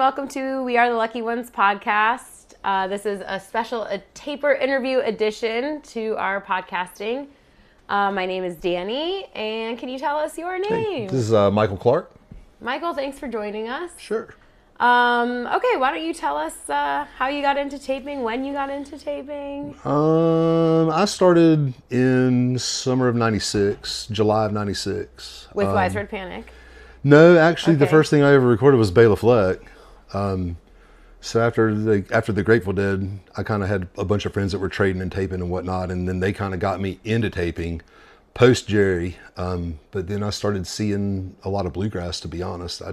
welcome to We Are the Lucky Ones podcast. This is a taper interview edition to our podcasting. My name is Danny, and can you tell us your name? Hey, this is Michael Clark. Michael, thanks for joining us. Sure. Okay, why don't you tell us how you got into taping, when you got into taping? I started in summer of 96, July of 96. With Widespread Panic? No, actually, the Okay. first thing I ever recorded was Bela Fleck. So after the Grateful Dead, I kind of had a bunch of friends that were trading and taping and whatnot, and then they kind of got me into taping post Jerry. But then I started seeing a lot of bluegrass, to be honest.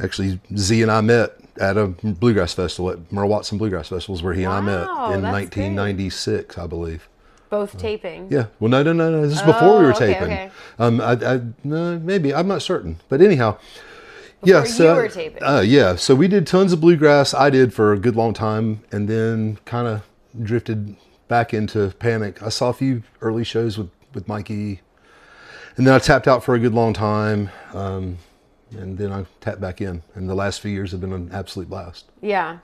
Actually, Z and I met at a bluegrass festival at Merle Watson Bluegrass Festivals, where he and I met in that's 1996, I believe. Both taping? Yeah. Well, no. This is before we were okay, taping. okay. No, maybe. I'm not certain. But anyhow. Before So, you were taping? Yeah. So we did tons of bluegrass. I did for a good long time, and then kind of drifted back into Panic. I saw a few early shows with Mikey, and then I tapped out for a good long time, and then I tapped back in. And the last few years have been an absolute blast. Yeah.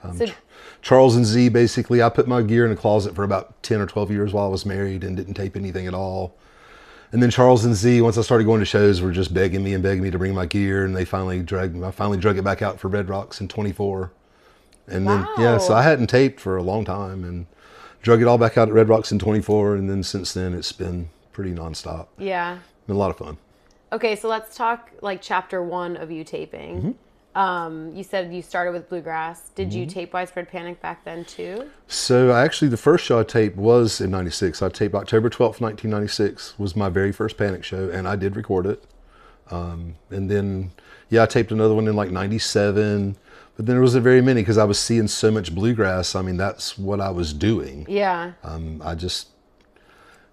Charles and Z, basically, I put my gear in a closet for about 10 or 12 years while I was married and didn't tape anything at all. And then Charles and Z, once I started going to shows, were just begging me to bring my gear, and I finally drug it back out for Red Rocks in 24. And then, so I hadn't taped for a long time and drug it all back out at Red Rocks in 24, and then since then it's been pretty nonstop. Yeah. Been a lot of fun. Okay, so let's talk like chapter 1 of you taping. You said you started with bluegrass. Did you tape Widespread Panic back then too? So actually the first show I taped was in 96. I taped October 12th, 1996 was my very first Panic show, and I did record it. And then, I taped another one in like 97, but then there wasn't very many because I was seeing so much bluegrass. I mean, that's what I was doing. Yeah.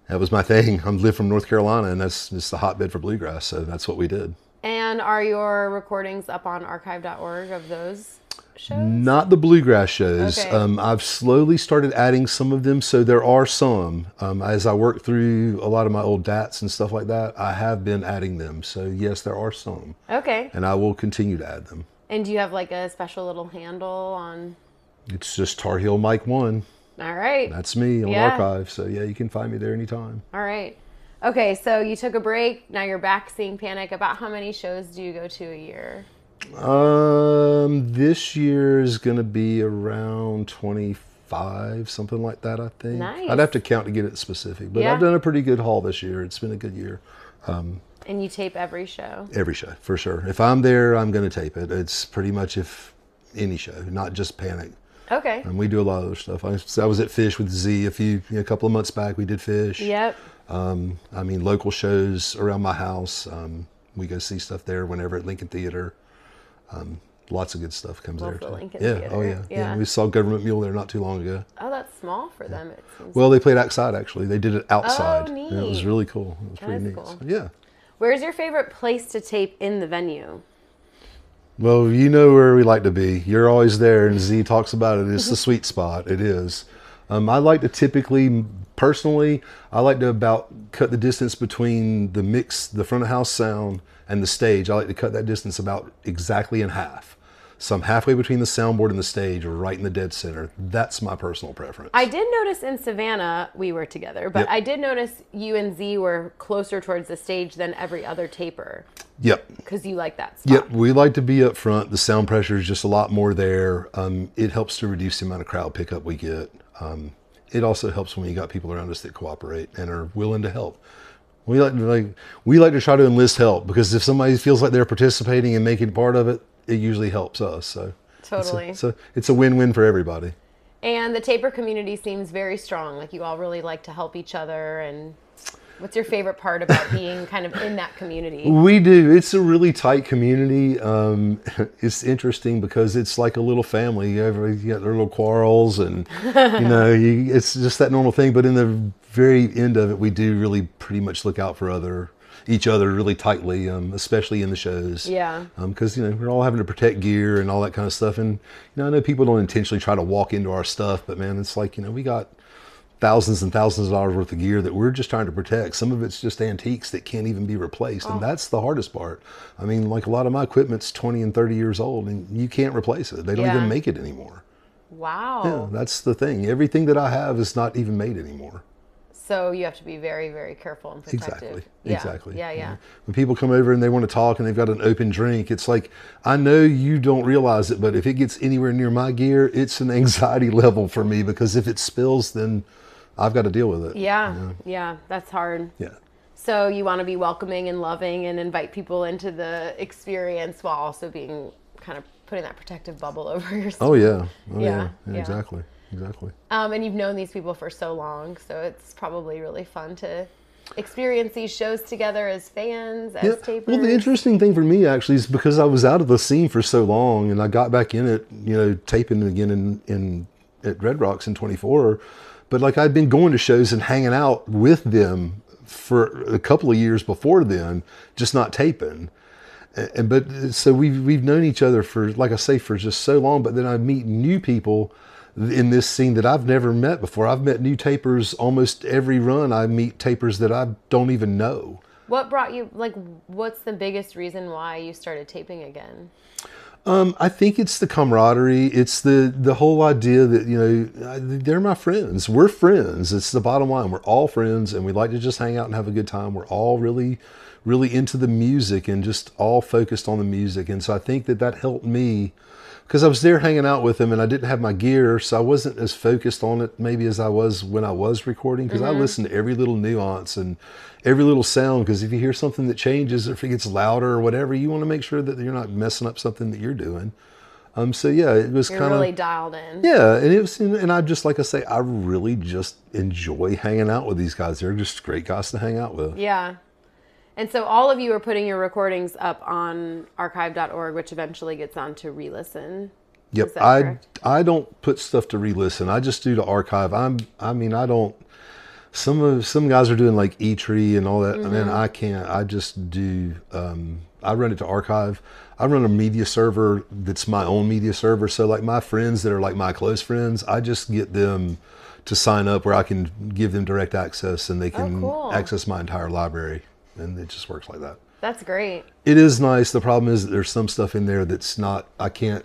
That was my thing. I live from North Carolina, and that's just the hotbed for bluegrass, so that's what we did. And are your recordings up on archive.org of those shows? Not the bluegrass shows. Okay. I've slowly started adding some of them, so there are some. As I work through a lot of my old DATs and stuff like that, I have been adding them. So yes, there are some. Okay. And I will continue to add them. And do you have like a special little handle on? It's just Tar Heel Mike 1. All right. That's me on archive. So yeah, you can find me there anytime. All right. Okay, so you took a break. Now you're back seeing Panic. About how many shows do you go to a year? This year is going to be around 25, something like that, I think. Nice. I'd have to count to get it specific, but I've done a pretty good haul this year. It's been a good year. And you tape every show? Every show, for sure. If I'm there, I'm going to tape it. It's pretty much any show, not just Panic. Okay. And we do a lot of other stuff. I was at Fish with Z a couple of months back. We did Fish. Yep. Local shows around my house. We go see stuff there whenever at Lincoln Theater. Lots of good stuff comes there too. Lincoln yeah. Theater. Oh yeah. We saw Government Mule there not too long ago. Oh, that's small for them. It seems. Well, they played outside actually. They did it outside. Oh, neat. And it was really cool. It was pretty neat. Cool. So, yeah. Where's your favorite place to tape in the venue? Well, you know where we like to be. You're always there, and Z talks about it. It's the sweet spot. It is. I like to personally, I like to about cut the distance between the mix, the front of house sound, and the stage. I like to cut that distance about exactly in half. So I'm halfway between the soundboard and the stage, right in the dead center. That's my personal preference. I did notice in Savannah, we were together, but Yep. I did notice you and Z were closer towards the stage than every other taper. Yep. Because you like that spot. Yep, we like to be up front. The sound pressure is just a lot more there. It helps to reduce the amount of crowd pickup we get. It also helps when you got people around us that cooperate and are willing to help. We like to try to enlist help, because if somebody feels like they're participating and making part of it, it usually helps us. So Totally. it's a win-win for everybody. And the taper community seems very strong. Like you all really like to help each other. And what's your favorite part about being kind of in that community? We do. It's a really tight community. It's interesting because it's like a little family. You got their little quarrels, and it's just that normal thing. But in the very end of it, we do really pretty much look out for each other really tightly, especially in the shows. Yeah. Because we're all having to protect gear and all that kind of stuff. And I know people don't intentionally try to walk into our stuff, but man, it's like we got thousands and thousands of dollars worth of gear that we're just trying to protect. Some of it's just antiques that can't even be replaced. And that's the hardest part. I mean, like a lot of my equipment's 20 and 30 years old and you can't replace it. They don't even make it anymore. Wow. Yeah, that's the thing. Everything that I have is not even made anymore. So you have to be very, very careful and protective. Exactly. Yeah. Exactly. Yeah. When people come over and they want to talk and they've got an open drink, it's like, I know you don't realize it, but if it gets anywhere near my gear, it's an anxiety level for me, because if it spills, then I've got to deal with it. Yeah, that's hard. Yeah. So you want to be welcoming and loving and invite people into the experience while also being kind of putting that protective bubble over yourself. Oh yeah. Yeah. Exactly. And you've known these people for so long, so it's probably really fun to experience these shows together as fans, as tapers. Well, the interesting thing for me actually is because I was out of the scene for so long, and I got back in it, you know, taping again in at Red Rocks in 24. But like I'd been going to shows and hanging out with them for a couple of years before then, just not taping. But so we've known each other for, like I say, for just so long. But then I meet new people in this scene that I've never met before. I've met new tapers almost every run. I meet tapers that I don't even know. What brought you, like, what's the biggest reason why you started taping again? I think it's the camaraderie. It's the whole idea that, you know, they're my friends. We're friends. It's the bottom line. We're all friends, and we like to just hang out and have a good time. We're all really, really into the music and just all focused on the music. And so I think that helped me, because I was there hanging out with them and I didn't have my gear, so I wasn't as focused on it maybe as I was when I was recording, because I listened to every little nuance and every little sound, because if you hear something that changes, or if it gets louder or whatever, you want to make sure that you're not messing up something that you're doing. So yeah, it was kind of really dialed in. Yeah, and it was, and I just, like I say, I really just enjoy hanging out with these guys. They're just great guys to hang out with. Yeah. And so all of you are putting your recordings up on archive.org, which eventually gets on to re-listen. Yep. Is that correct? I don't put stuff to re-listen. I just do to archive. I don't, some guys are doing like E-Tree and all that. I mean, I can't. I just do, I run it to archive. I run a media server that's my own media server. So like my friends that are like my close friends, I just get them to sign up where I can give them direct access and they can access my entire library. And it just works like that. That's great. It is nice. The problem is that there's some stuff in there that's not, I can't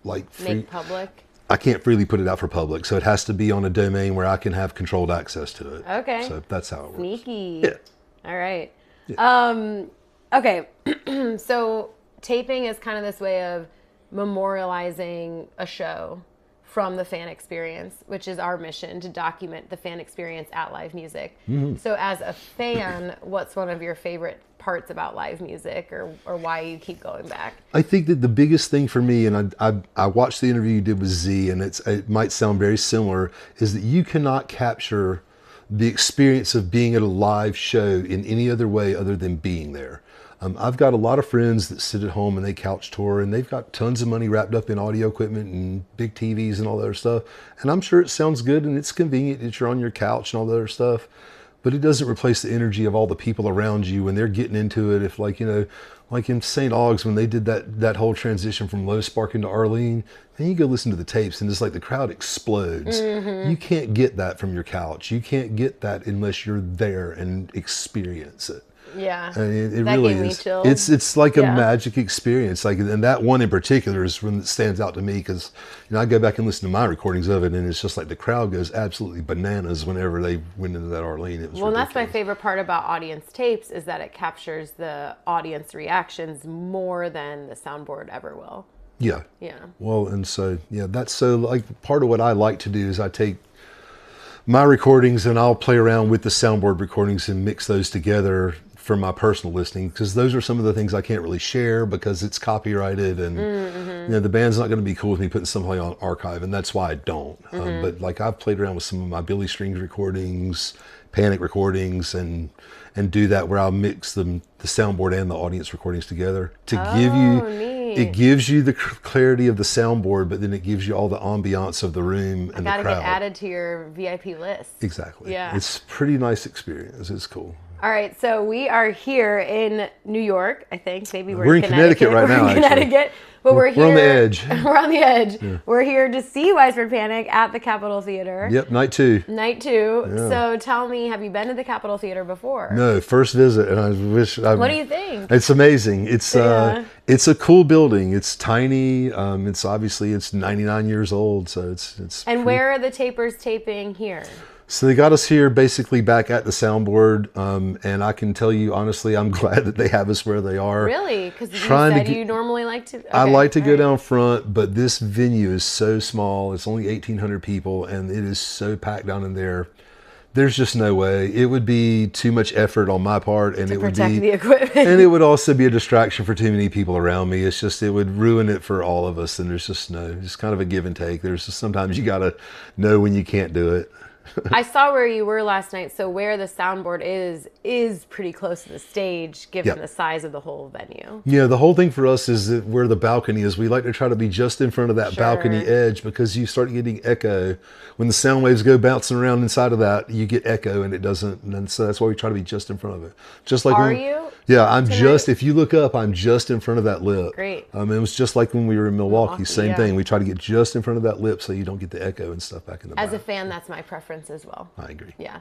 like make public. I can't freely put it out for public. So it has to be on a domain where I can have controlled access to it. Okay. So that's how it works. Sneaky. Yeah. All right. Yeah. Okay. So taping is kind of this way of memorializing a show from the fan experience, which is our mission, to document the fan experience at live music. So as a fan, what's one of your favorite parts about live music, or why you keep going back? I think that the biggest thing for me, and I watched the interview you did with Z, and it might sound very similar, is that you cannot capture the experience of being at a live show in any other way other than being there. I've got a lot of friends that sit at home and they couch tour, and they've got tons of money wrapped up in audio equipment and big TVs and all that other stuff. And I'm sure it sounds good and it's convenient that you're on your couch and all that other stuff, but it doesn't replace the energy of all the people around you when they're getting into it. If, like, you know, like in St. Aug's, when they did that whole transition from Low Spark into Arlene, and you go listen to the tapes and it's like the crowd explodes. You can't get that from your couch. You can't get that unless you're there and experience it. Yeah, and it that really gave me is. chills. It's like a magic experience. Like, and that one in particular is one that stands out to me, because, you know, I go back and listen to my recordings of it, and it's just like the crowd goes absolutely bananas whenever they went into that Arlene. It was ridiculous. That's my favorite part about audience tapes, is that it captures the audience reactions more than the soundboard ever will. Yeah. Yeah. Well, and so that's so, like, part of what I like to do is I take my recordings and I'll play around with the soundboard recordings and mix those together for my personal listening, because those are some of the things I can't really share because it's copyrighted, and you know, the band's not going to be cool with me putting something on archive, and that's why I don't. But like, I've played around with some of my Billy Strings recordings, Panic recordings, and do that where I'll mix the soundboard and the audience recordings together to give you, neat. It gives you the clarity of the soundboard, but then it gives you all the ambiance of the room and the crowd. Gotta get added to your VIP list. Exactly. Yeah. It's a pretty nice experience. It's cool. All right, so we are here in New York, I think. Maybe We're in Connecticut right now, We're in actually. Connecticut, but we're here. We're on the edge. We're on the edge. Yeah. We're here to see Widespread Panic at the Capitol Theater. Yep, night 2. Night 2. Yeah. So tell me, have you been to the Capitol Theater before? No, first visit, and I wish. What do you think? It's amazing. It's it's a cool building. It's tiny. It's 99 years old, so it's. And where are the tapers taping here? So they got us here basically back at the soundboard, and I can tell you honestly, I'm glad that they have us where they are. Really? Because you said you normally like to... Okay. I like to go down front, but this venue is so small. It's only 1,800 people, and it is so packed down in there. There's just no way. It would be too much effort on my part, and to it would protect be the equipment. And it would also be a distraction for too many people around me. It's just, it would ruin it for all of us, and there's just it's kind of a give and take. There's just sometimes you gotta know when you can't do it. I saw where you were last night, so where the soundboard is pretty close to the stage, given the size of the whole venue. Yeah, the whole thing for us is that where the balcony is, we like to try to be just in front of that balcony edge, because you start getting echo. When the sound waves go bouncing around inside of that, you get echo, and it doesn't, and so that's why we try to be just in front of it. Just like you? Yeah, I'm just, if you look up, I'm just in front of that lip. Great. It was just like when we were in Milwaukee, same thing. We try to get just in front of that lip so you don't get the echo and stuff back in the back. As a fan, that's my preference as well. I agree. Yeah.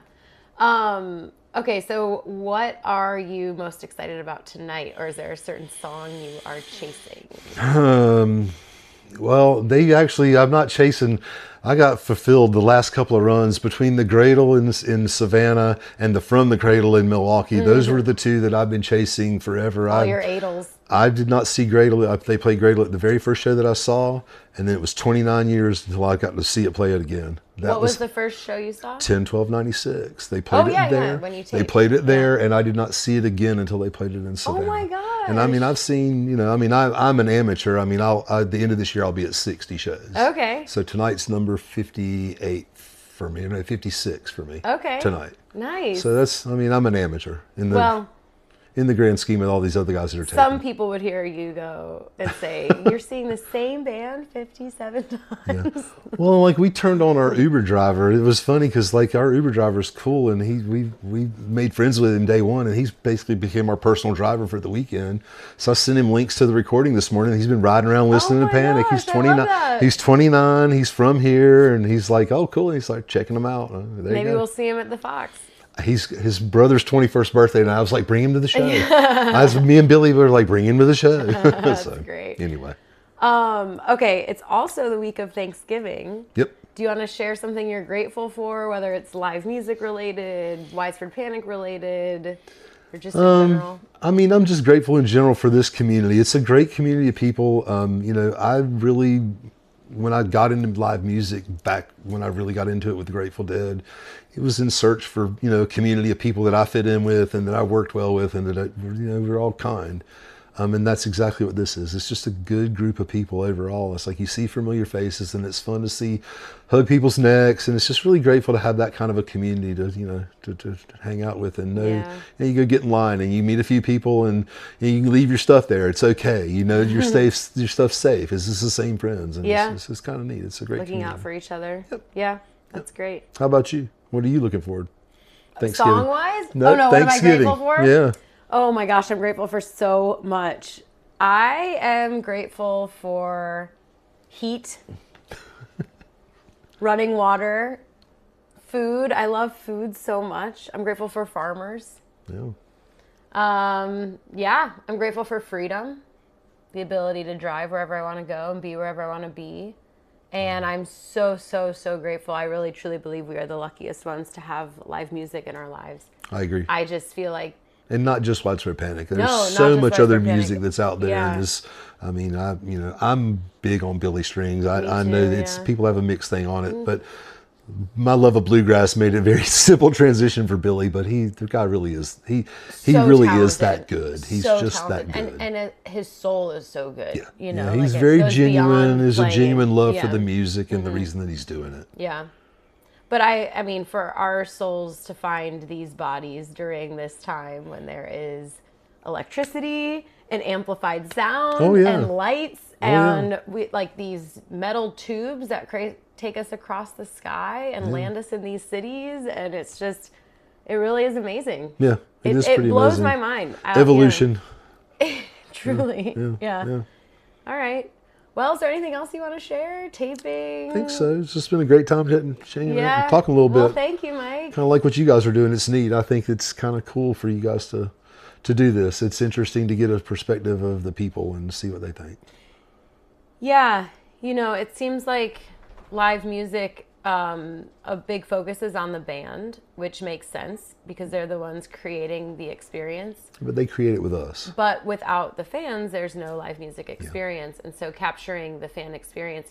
Okay, so what are you most excited about tonight, or is there a certain song you are chasing? Well, I'm not chasing. I got fulfilled the last couple of runs between the Gradle in Savannah and the From the Cradle in Milwaukee. Mm-hmm. Those were the two that I've been chasing forever. All your Adels. I did not see Gradle. They played Gradle at the very first show that I saw, and then it was 29 years until I got to see it play it again. What was the first show you saw? 10/12/96. They played it there. When you they played it there, and I did not see it again until they played it in Savannah. Oh my gosh. And I mean, I've seen, I'm an amateur. I mean, at the end of this year, I'll be at 60 shows. Okay. So tonight's number 58 for me, 56 for me. Okay. Tonight. Nice. So I'm an amateur in the grand scheme of all these other guys that are taking. Some people would hear you go and say, you're seeing the same band 57 times. Yeah. Well, we turned on our Uber driver. It was funny because our Uber driver's cool, and we made friends with him day one, and he's basically became our personal driver for the weekend. So I sent him links to the recording this morning. He's been riding around listening to Panic. Gosh, he's 29. He's 29. He's from here, and he's like, oh, cool. And he's like checking them out. Maybe we'll see him at the Fox. His brother's 21st birthday, and I was like, bring him to the show. Me and Billy were like, bring him to the show. That's great. Anyway. Okay, it's also the week of Thanksgiving. Yep. Do you want to share something you're grateful for, whether it's live music related, Widespread Panic related, or just in general? I'm just grateful in general for this community. It's a great community of people. When I got into live music back when I really got into it with the Grateful Dead, it was in search for, a community of people that I fit in with and that I worked well with, and that, we're all kind. And that's exactly what this is. It's just a good group of people overall. It's like you see familiar faces, and it's fun to hug people's necks, and it's just really grateful to have that kind of a community to hang out with and know. Yeah. And you go get in line and you meet a few people, and you can leave your stuff there. It's okay. Your stuff's safe. It's just the same friends, and it's kind of neat. It's a great looking community. out for each other. Yep. Yeah, that's great. How about you? What are you looking forward? Thanksgiving. Song wise? No, what am I grateful for? Yeah. Oh my gosh, I'm grateful for so much. I am grateful for heat, running water, food. I love food so much. I'm grateful for farmers. Yeah. I'm grateful for freedom, the ability to drive wherever I want to go and be wherever I want to be. And I'm so, so, so grateful. I really, truly believe we are the luckiest ones to have live music in our lives. I agree. I just feel like, and not just Widespread Panic. There's so much other music that's out there. Yeah. And I'm big on Billy Strings. I know it's people have a mixed thing on it, but my love of bluegrass made it a very simple transition for Billy. But the guy really is he really talented. Is that good. He's so just talented. That good, and his soul is so good. Yeah. He's very genuine. There's a genuine love for the music and the reason that he's doing it. Yeah. But I mean, for our souls to find these bodies during this time when there is electricity and amplified sound and lights and we like these metal tubes that take us across the sky and land us in these cities, and it It really is amazing. Yeah, it is pretty blows amazing. my mind. Evolution. Truly. Yeah. All right. Well, is there anything else you want to share? Taping? I think so. It's just been a great time talking and talking a little Well, bit. thank you, Mike. Kind of like what you guys are doing. It's neat. I think it's kind of cool for you guys to do this. It's interesting to get a perspective of the people and see what they think. Yeah. It seems like live music, a big focus is on the band, which makes sense because they're the ones creating the experience. But they create it with us. But without the fans, there's no live music experience. And so capturing the fan experience,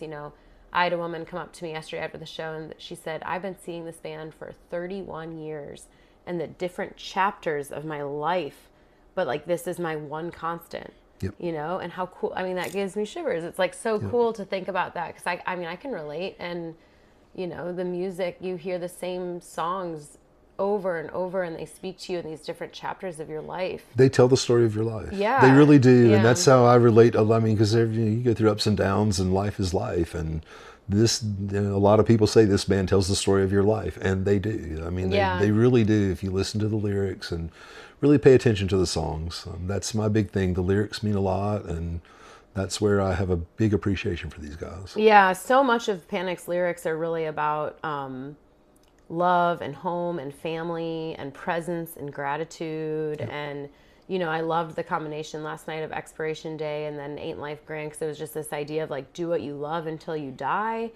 I had a woman come up to me yesterday after the show and she said, I've been seeing this band for 31 years and the different chapters of my life, but like this is my one constant. Yep. And how cool. I mean, that gives me shivers. It's like so cool to think about that because I can relate. And, the music, you hear the same songs over and over and they speak to you in these different chapters of your life. They tell the story of your life. Yeah. They really do. Yeah. And that's how I relate. I mean, because you go through ups and downs and life is life. And this, a lot of people say this band tells the story of your life. And they do. I mean, they really do. If you listen to the lyrics and really pay attention to the songs. That's my big thing. The lyrics mean a lot. And that's where I have a big appreciation for these guys. Yeah, so much of Panic's lyrics are really about love and home and family and presence and gratitude. Yep. And, I loved the combination last night of Expiration Day and then Ain't Life Grand because it was just this idea of like, do what you love until you die.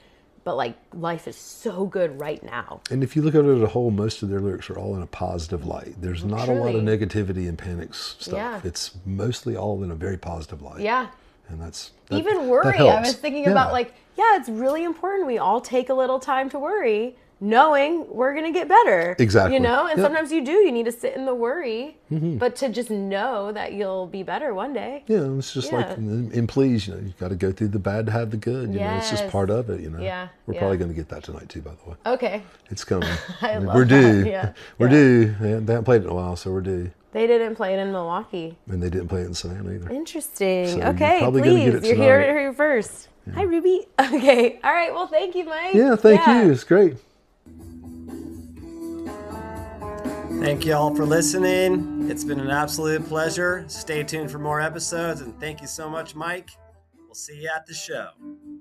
But like, life is so good right now. And if you look at it as a whole, most of their lyrics are all in a positive light. There's not a lot of negativity in Panic's stuff. Yeah. It's mostly all in a very positive light. Yeah. And that's even worry. I was thinking about it's really important we all take a little time to worry, knowing we're going to get better. Exactly. And sometimes you need to sit in the worry, but to just know that you'll be better one day. Yeah, it's just like in Please, you've got to go through the bad to have the good. It's just part of it, Yeah. We're probably going to get that tonight too, by the way. Okay. It's coming. We're due. That. Yeah. We're due. They haven't played it in a while, so we're due. They didn't play it in Milwaukee. And they didn't play it in Savannah either. Interesting. So okay, please. You're here first. Yeah. Hi, Ruby. Okay. All right. Well, thank you, Mike. Yeah, thank you. It's great. Thank you all for listening. It's been an absolute pleasure. Stay tuned for more episodes. And thank you so much, Mike. We'll see you at the show.